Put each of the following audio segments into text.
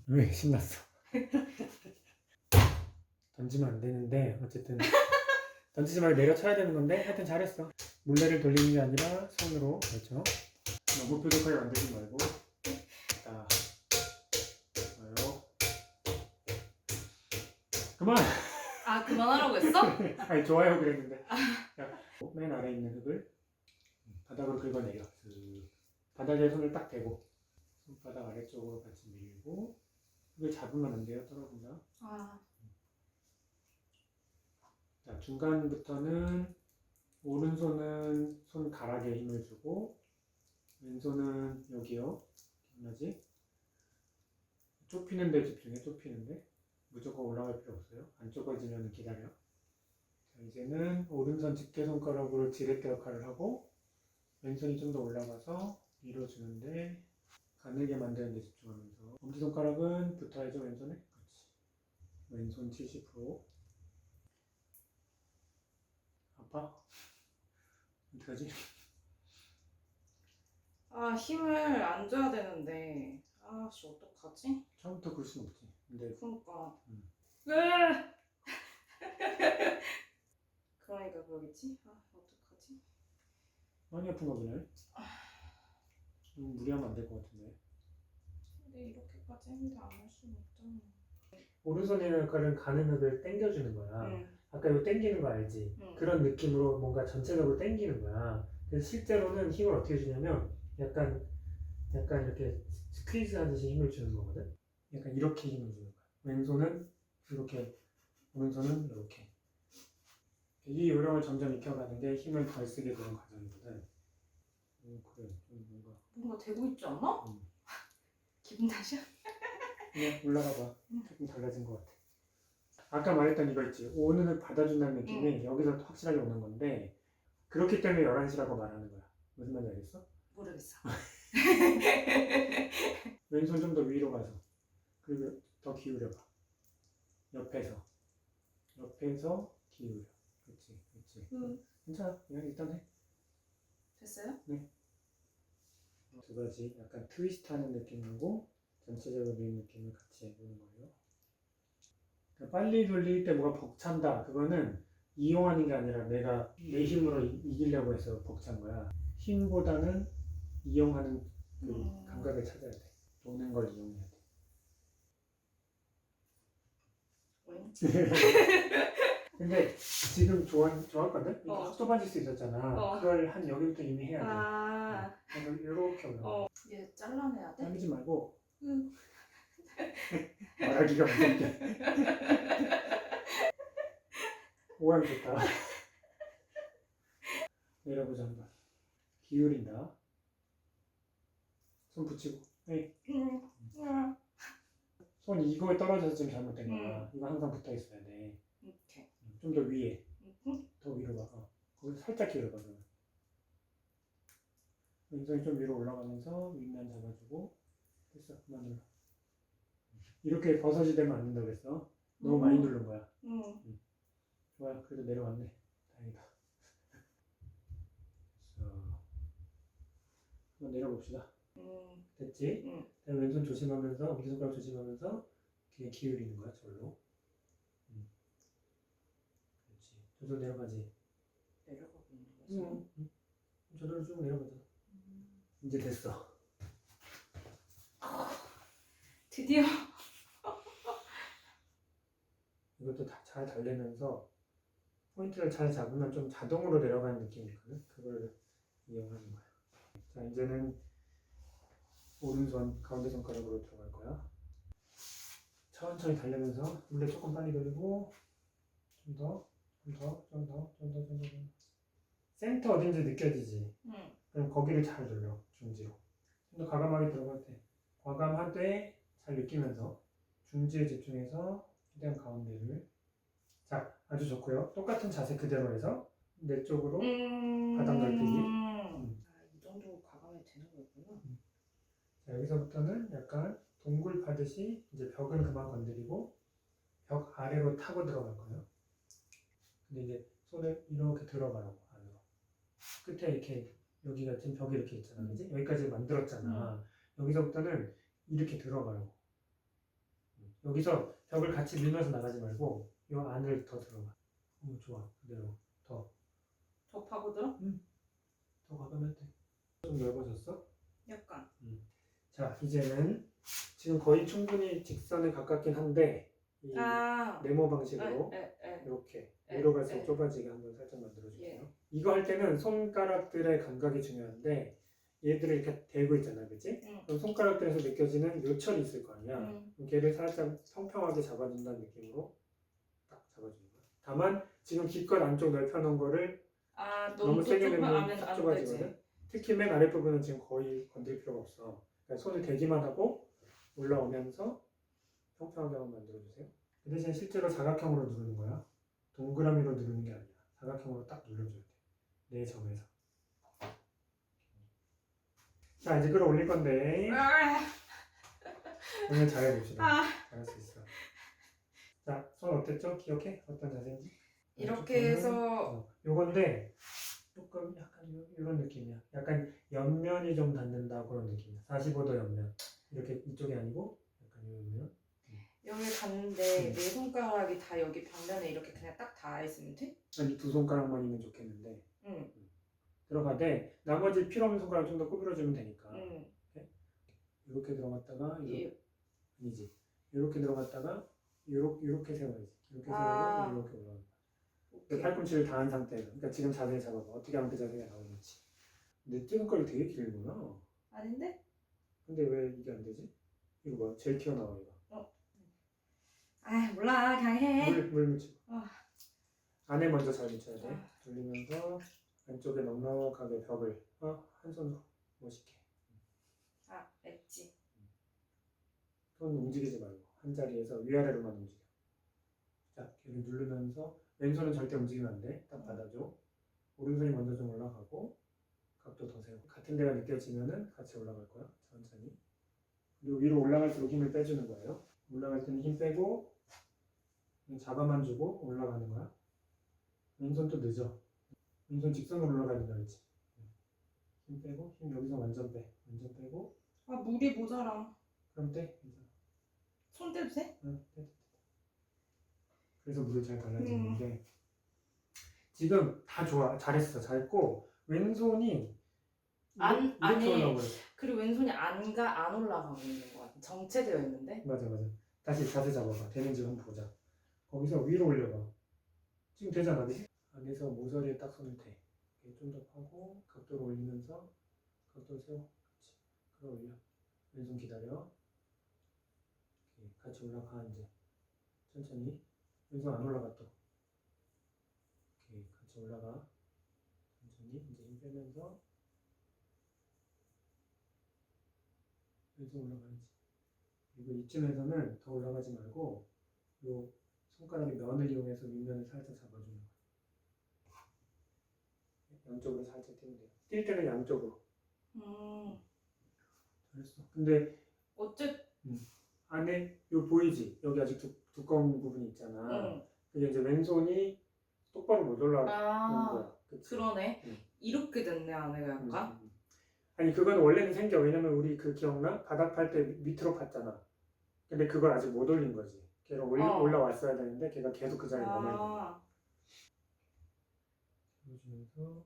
왜 신났어? 던지면 안 되는데 어쨌든 던지지 말고 내려쳐야 되는 건데 하여튼 잘했어. 물레를 돌리는 게 아니라 손으로. 그렇죠. 너무 뾰족하게 만들지 말고. 자, 좋아요. 그만! 아, 그만하라고 했어? 아니 좋아요 그랬는데. 자, 맨 아래에 있는 흙을 바닥으로 긁어내려. 바닥에 손을 딱 대고 손바닥 아래쪽으로 같이 밀고. 흙을 잡으면 안 돼요. 떨어진다. 아, 자, 중간부터는 오른손은 손가락에 힘을 주고 왼손은 여기요. 기억나지? 좁히는데 집중해. 좁히는데 무조건 올라갈 필요 없어요. 안 좁아지면 기다려. 자, 이제는 오른손 집게손가락으로 지렛대 역할을 하고 왼손이 좀 더 올라가서 밀어주는데 가늘게 만드는 데 집중하면서 엄지손가락은 붙어야죠. 왼손에. 그렇지. 왼손 70%. 아파? 어떡하지? 아, 힘을 안 줘야 되는데. 아, 씨, 어떡하지? 처음부터 그럴 순 없지. 근데 그러니까. 음. 으! 그러니까 그러겠지? 아, 어떡하지? 많이 아픈가 보네. 너무 무리하면 안 될 것 같은데. 근데 이렇게까지 했는데 안 할 수는 없잖아. 오른손의 역할은 가는 흙을 당겨주는 거야. 응, 아까 이거 당기는 거 알지? 응. 그런 느낌으로 뭔가 전체적으로 당기는 거야. 그래서 실제로는 힘을 어떻게 주냐면 약간 이렇게 스퀴즈 하듯이 힘을 주는 거거든. 약간 이렇게 힘을 주는 거야. 왼손은 이렇게, 오른손은 이렇게. 이 요령을 점점 익혀가는 게 힘을 덜 쓰게 되는 과정이거든. 그래. 좀 뭔가 되고 있지 않아? 음. 기분 탓이야? 그냥 올라가 봐. 조금 달라진 것 같아. 아까 말했던 이거 있지. 오는 을 받아준다는 느낌이 여기서 확실하게 오는 건데 그렇기 때문에 11시라고 말하는 거야. 무슨 말인지 알겠어? 모르겠어. 왼손 좀 더 위로 가서 그리고 더 기울여봐. 옆에서 기울여. 그렇지. 괜찮아. 그냥 일단 해. 됐어요? 네. 두 가지 약간 트위스트하는 느낌하고 전체적으로 미는 느낌을 같이 해보는 거예요. 그러니까 빨리 돌릴 때 뭐가 벅찬다. 그거는 이용하는 게 아니라 내가 내 힘으로 이기려고 해서 벅찬 거야. 힘보다는 이용하는 그 감각을 찾아야 돼. 도는 걸 이용해야 돼. 근데 지금 좋았거든? 이거 확 좁아질 수 있었잖아. 그걸 한 여기부터 이미 해야 돼. 아, 그래서 이렇게 올라가. 얘 잘라내야 돼? 잘리지 말고 응. 말하기가 무섭게. 오감 좋다. 내려보자 한번. 기울인다. 손 붙이고. 네. 손 이거에 떨어져서 지금 잘못된 거야. 이거 항상 붙어 있어야 돼. 이렇게. 좀 더 위에. 더 위로 가. 거기 살짝 기울여봐. 그러면. 왼손이 좀 위로 올라가면서 윗면 잡아주고. 됐어. 그만 눌러. 이렇게 버섯이 되면 안 된다고 그랬어. 너무 많이 누른 거야. 좋아. 그래도 내려왔네. 다행이다. 됐어. 한번 내려봅시다. 됐지? 그다음에 왼손 조심하면서 엄지손가락 조심하면서 그냥 기울이는 거야. 절로. 그렇지. 저절로 내려가지. 내려가고 있는 거지. 저절로 쭉 내려가자. 이제 됐어. 드디어. 이것도 다 잘 달래면서 포인트를 잘 잡으면 좀 자동으로 내려가는 느낌이 있거든. 그걸 이용하는 거야. 자, 이제는 오른손 가운데 손가락으로 들어갈 거야. 천천히 달래면서 물레 조금 빨리 돌리고 좀 더. 센터 어딘지 느껴지지? 그럼 거기를 잘 눌러. 중지로. 좀 더 과감하게 들어갈 때. 과감하되 잘 느끼면서 중지에 집중해서 최대한 가운데를. 자, 아주 좋고요. 똑같은 자세 그대로 해서 내 쪽으로 바닥 넓히기. 이 정도 과감해도 되는 거구나. 자, 여기서부터는 약간 동굴 파듯이 이제 벽은 그만 건드리고 벽 아래로 타고 들어갈 거예요. 근데 이제 손을 이렇게 들어가라고 안으로. 끝에 이렇게 여기가 지금 벽이 이렇게 있잖아, 그지? 여기까지 만들었잖아. 여기서부터는 이렇게 들어가라고. 여기서 벽을 같이 밀면서 나가지 말고 이 안을 더 들어가. 좋아. 그대로 더 파고들어? 더 가보면 돼. 좀 넓어졌어? 약간. 자, 이제는 지금 거의 충분히 직선에 가깝긴 한데 이 네모 방식으로 이렇게 위로 갈수록 좁아지게 한번 살짝 만들어줄게요. 이거 할 때는 손가락들의 감각이 중요한데 얘들을 이렇게 대고 있잖아, 그치? 그럼 손가락들에서 느껴지는 요철이 있을 거 아니야. 걔를 살짝 평평하게 잡아준다는 느낌으로 딱 잡아주는 거야. 다만 지금 기껏 안쪽 넓혀놓은 거를 너무 세게 내면 딱 좁아지거든. 특히 맨 아랫부분은 지금 거의 건들 필요가 없어. 그러니까 손을 대기만 하고 올라오면서 평평하게 한번 만들어주세요. 그 대신 실제로 사각형으로 누르는 거야. 동그라미로 누르는 게 아니야. 사각형으로 딱 눌러줘야 돼. 내 점에서. 자, 이제 끌어올릴 건데 오늘 잘해봅시다. 잘할 수 있어. 자, 손 어땠죠? 기억해? 어떤 자세인지? 이렇게 해서 요건데 조금 약간 이런 느낌이야. 약간 옆면이 좀 닿는다 그런 느낌이야. 45도 옆면. 이렇게 이쪽이 아니고 약간 이 옆면. 여기 갔는데 내 손가락이 다 여기 벽면에 이렇게 그냥 딱 닿아 있으면 돼? 아니 두 손가락만 있면 좋겠는데. 응. 들어가되 나머지 필요 없는 손가락 좀 더 구부려주면 되니까. 응. 이렇게 들어갔다가 아니지. 이렇게 들어갔다가 이렇게 세워야지. 이렇게 세우고 이렇게 올라가는 거야. 팔꿈치를 닿은 상태에서. 그러니까 지금 자세 잡아봐. 어떻게 하면 그 자세가 나오는지. 내 찍은 거리 되게 길구나. 아닌데? 근데 왜 이게 안 되지? 이거 뭐야? 제일 튀어나와 이거. 몰라. 그냥 해. 물 묻히고. 안에 먼저 잘 묻혀야 돼. 돌리면서 안쪽에 넉넉하게 벽을 한 손으로 멋있게. 맵지. 손 움직이지 말고 한 자리에서 위아래로만 움직여. 자, 걔를 누르면서 왼손은 절대 움직이면 안 돼. 딱 받아줘. 오른손이 먼저 좀 올라가고 각도 더 세워. 같은 데가 느껴지면은 같이 올라갈 거야. 천천히. 그리고 위로 올라갈수록 힘을 빼주는 거예요. 올라갈 때는 힘 빼고 잡아만 주고 올라가는 거야. 왼손 또 늦어. 왼손 직선으로 올라가야 된다 그랬지. 힘 빼고 힘 여기서 완전 빼. 완전 빼고. 물이 모자라. 그럼 떼. 괜찮아. 손 떼도 돼? 응, 떼. 그래서 물을 잘 발라주는데 지금 다 좋아. 잘했어. 잘했고 왼손이 아니. 올라가고 그리고 왼손이 안 올라가고 있는 것 같아. 정체되어 있는데? 맞아. 다시 자세 잡아봐. 되는지 한번 보자. 거기서 위로 올려봐. 지금 되잖아, 그치? 안에서 모서리에 딱 손을 대. 좀 더 파고 각도를 올리면서 각도를 세워. 그렇지. 끌어올려. 왼손 기다려. 같이 올라가 이제. 천천히. 왼손 안 올라가 또. 같이 올라가. 천천히 이제 힘 빼면서 왼손 올라가야지. 그리고 이쯤에서는 더 올라가지 말고 요 손가락의 면을 이용해서 윗면을 살짝 잡아주는 거야. 양쪽으로 살짝 뛰면 돼요. 뛸 때는 양쪽으로. 잘했어. 근데 안에 요 보이지? 여기 아직 두꺼운 부분이 있잖아. 그게 이제 왼손이 똑바로 못 올라가는 거야. 그치? 그러네. 이렇게 됐네 안에가 약간. 아니 그건 원래는 생겨. 왜냐면 우리 그 기억나? 바닥 팔 때 밑으로 팠잖아. 근데 그걸 아직 못 올린 거지. 걔가 올라왔어야 되는데 걔가 계속 그 자리에 남아있는 거야. 눌러주면서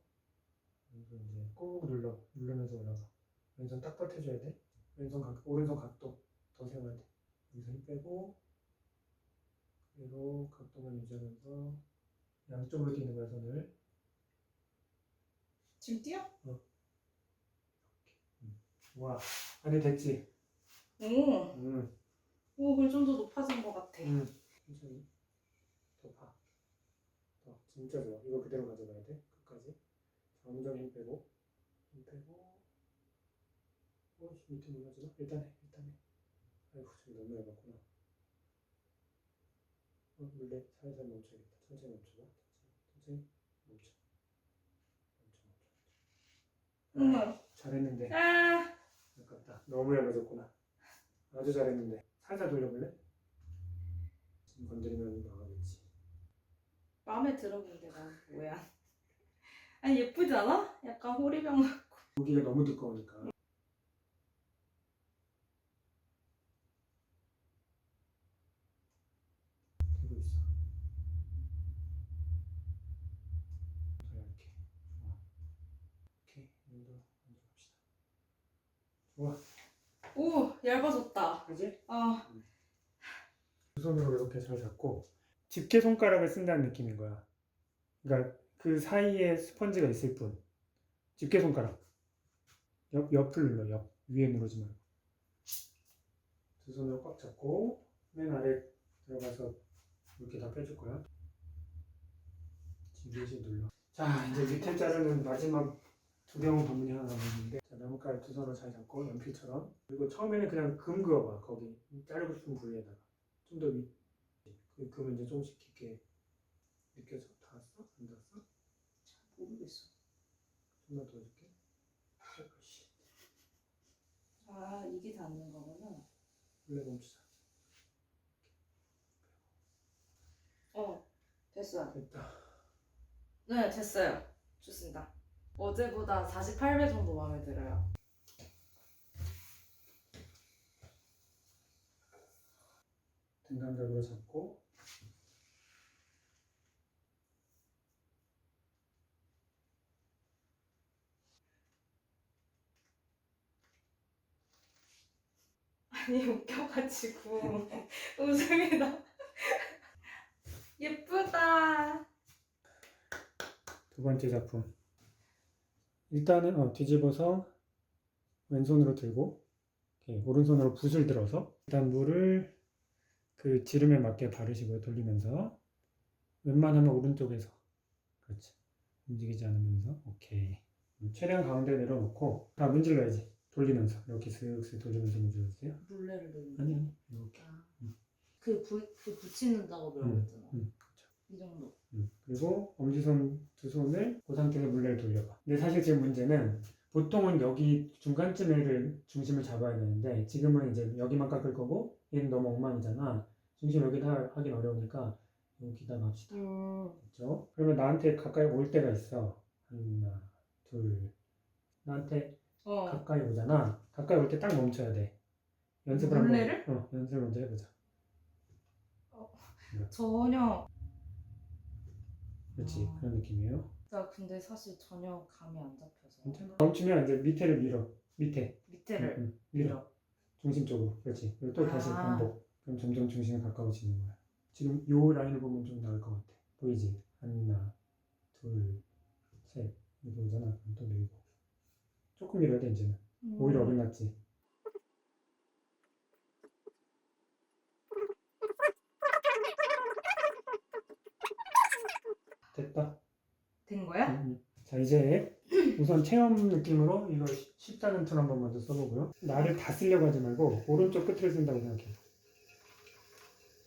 왼손 이제 꾹 누르면서 올라가. 왼손 딱 버텨줘야 돼. 오른손 각도 더 세워야 돼. 여기서 힘 빼고 그리고 각도만 유지하면서 양쪽으로 뛰는 거야 손을. 지금 뛰어? 와, 안에 됐지? 오, 그럼 좀 더 높아진 것 같아. 천천히 더 봐. 진짜 좋아. 이거 그대로 가져가야 돼. 끝까지. 점점 힘 빼고 밑에 눌러주나? 일단 해. 아이고, 지금 너무 얇았구나. 물레 살살 멈춰야겠다. 천천히 멈춰봐. 천천히 멈춰. 잘했는데. 아깝다. 너무 얇아졌구나. 아주 잘했는데. 살살 돌려볼래? 지금 건드리면 나가겠지. 마음에 들어 근데 난 뭐야? 아니 예쁘지 않아? 약간 호리병. 고기가 너무 두꺼우니까. 만들어봅시다. 좋아. 오, 얇아졌다. 그지? 아, 두 손으로 이렇게 잘 잡고 집게 손가락을 쓴다는 느낌인 거야. 그러니까 그 사이에 스펀지가 있을 뿐. 집게 손가락. 옆을 눌러. 옆. 위에 누르지 말고. 두 손으로 꽉 잡고 맨 아래 들어가서 이렇게 다 빼줄 거야. 지그시 눌러. 자, 이제 밑에 자르는 마지막 두 경우 부분이 하나 남았는데, 자, 나뭇가지 두 손으로 잘 잡고 연필처럼. 그리고 처음에는 그냥 금 그어봐. 거기 자르고 싶은 부위에다가 좀 더 위. 그 금은 이제 조금씩 깊게 느껴져. 닿았어? 안 닿았어? 모르겠어. 좀만 더 줄게. 그렇지. 아, 이게 닿는 거구나. 원래 멈추자. 됐어요. 됐다. 네, 됐어요. 좋습니다. 어제보다 48배 정도 마음에 들어요. 등간격으로 잡고 아니, 웃겨가지고 웃음이 나. 예쁘다. 두 번째 작품. 일단은 뒤집어서 왼손으로 들고 이렇게 오른손으로 붓을 들어서 일단 물을 그 지름에 맞게 바르시고요. 돌리면서 웬만하면 오른쪽에서 그렇지. 움직이지 않으면서 오케이. 최대한 가운데 내려놓고 다 문질러야지. 돌리면서 이렇게 슥슥 돌리면서 문질러주세요. 룰레를 넣는 아니 이렇게. 그 붙이는다고 배웠잖아. 그렇죠. 이 정도. 그리고 엄지손 두 손을 그 상태에서 물레를 돌려봐. 근데 사실 지금 문제는 보통은 여기 중간쯤에를 중심을 잡아야 되는데 지금은 이제 여기만 깎을 거고 얘는 너무 엉망이잖아. 중심 여기다 하긴 어려우니까 여기다 합시다. 그렇죠? 그러면 나한테 가까이 올 때가 있어. 하나, 둘. 나한테 가까이 오잖아. 가까이 올 때 딱 멈춰야 돼. 연습을 물레를? 연습을 먼저 해보자. 전혀. 그렇지. 그런 느낌이에요. 나 근데 사실 전혀 감이 안 잡혀서. 괜찮아. 멈추면 이제 밑에를 밀어. 밑에를 밀어. 중심 쪽으로. 그렇지. 그리고 또 다시 반복. 그럼 점점 중심에 가까워지는 거야. 지금 요 라인을 보면 좀 나을 것 같아. 보이지? 하나, 둘, 셋. 이렇게 오잖아. 그럼 또 밀고. 조금 밀어야 돼 이제는. 오히려 어긋났지. 됐다. 된 거야? 자 이제 우선 체험 느낌으로 이거 쉽다는 툴 한번 먼저 써보고요. 나를 다 쓰려고 하지 말고 오른쪽 끝을 쓴다고 생각해.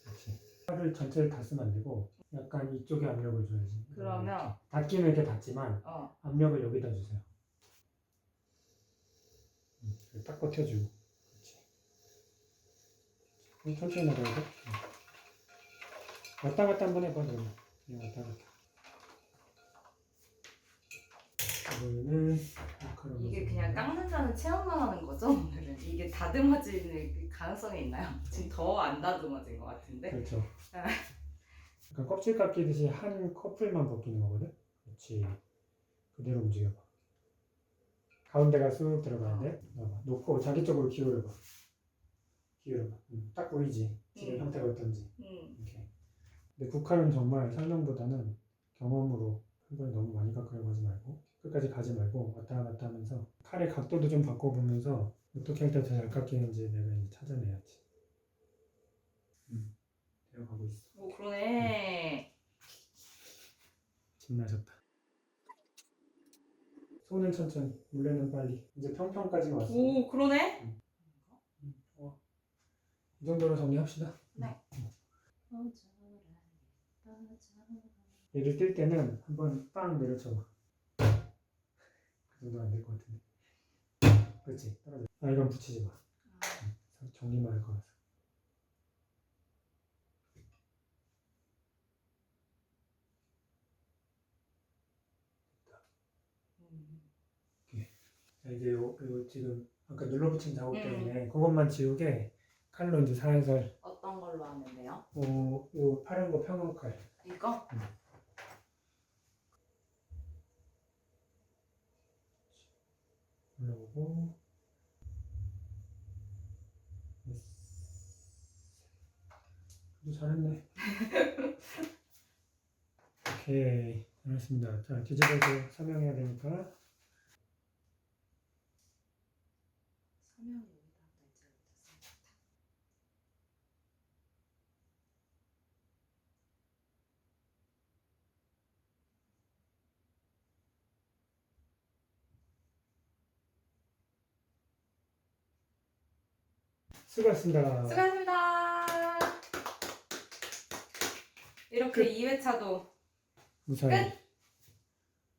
그렇지. 나를 전체를 다 쓰면 안 되고 약간 이쪽에 압력을 줘야지. 그러면 닿기는 이렇게 닿지만 압력을 여기다 주세요. 딱 버텨주고. 그렇지. 천천히 나가야 돼. 왔다 갔다 한번 해봐 그러면. 그냥 왔다 갔다. 이거는 이게 그냥 깎는다는 체험만 하는 거죠? 오늘은 이게 다듬어질 가능성이 있나요? 지금 더 안 다듬어진 것 같은데? 그렇죠. 약간 껍질 깎이듯이 한 커플만 벗기는 거거든. 그렇지. 그대로 움직여봐. 가운데가 쑥 들어가야 돼. 놓고 자기 쪽으로 기울여봐. 딱 보이지? 지금 형태가 어떤지. 이렇게. 근데 국화는 정말 설명보다는 경험으로 한 번에 너무 많이 깎으려고 하지 말고 끝까지 가지 말고 왔다 갔다 하면서 칼의 각도도 좀 바꿔보면서 어떻게 할 때 더 잘 깎이는지 내가 이제 찾아내야지. 되어가고 있어. 오, 그러네. 신나셨다. 손은 천천히, 물레는 빨리. 이제 평평까지 왔어. 오, 그러네. 좋아. 이 정도로 정리합시다. 네. 얘를 뛸 때는 한번 빵 내려쳐봐. 그 정도 안 될 것 같은데. 그렇지. 떨어져. 이건 붙이지 마. 정리만 할 거라서. 자, 이제 요 지금 아까 눌러붙인 자국 때문에 그것만 지우게 칼로 이제 살살. 어떤 걸로 하면 돼요? 요 파란 거 평원 칼. 이거? 올려보고 너 잘했네. 오케이, 잘했습니다. 자, 뒤집어서 설명해야 되니까. 서명 여기다 날짜를 뒀습니다. 수고하셨습니다. 수고하셨습니다. 이렇게 2회차도 무사히. 끝!